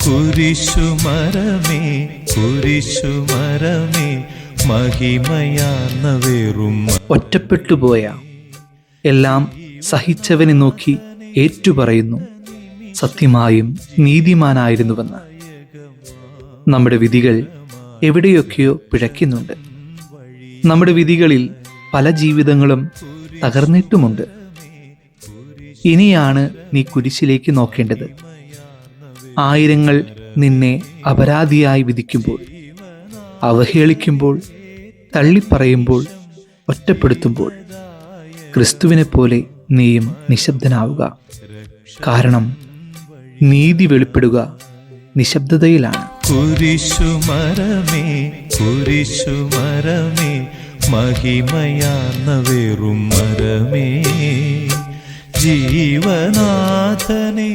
കുരിശുമരമേ കുരിശുമരമേ മഹിമയാർന്ന വെറും. ഒറ്റപ്പെട്ടുപോയ എല്ലാം സഹിച്ചവനെ നോക്കി ഏറ്റുപറയുന്നു, സത്യമായും നീതിമാനായിരുന്നുവെന്ന്. നമ്മുടെ വിധികൾ എവിടെയൊക്കെയോ പിഴയ്ക്കുന്നുണ്ട്. നമ്മുടെ വിധികളിൽ പല ജീവിതങ്ങളും തകർന്നിട്ടുമുണ്ട്. ഇനിയാണ് നീ കുരിശിലേക്ക് നോക്കേണ്ടത്. ആയിരങ്ങൾ നിന്നെ അപരാധിയായി വിധിക്കുമ്പോൾ, അവഹേളിക്കുമ്പോൾ, തള്ളിപ്പറയുമ്പോൾ, ഒറ്റപ്പെടുത്തുമ്പോൾ ക്രിസ്തുവിനെ പോലെ നീയും നിശബ്ദനാവുക. കാരണം നീതി വെളിപ്പെടുക നിശബ്ദതയിലാണ്. കുരിശുമരമേ കുരിശുമരമേ മഹിമയാർന്ന വെറും മരമേ ജീവനാഥനേ.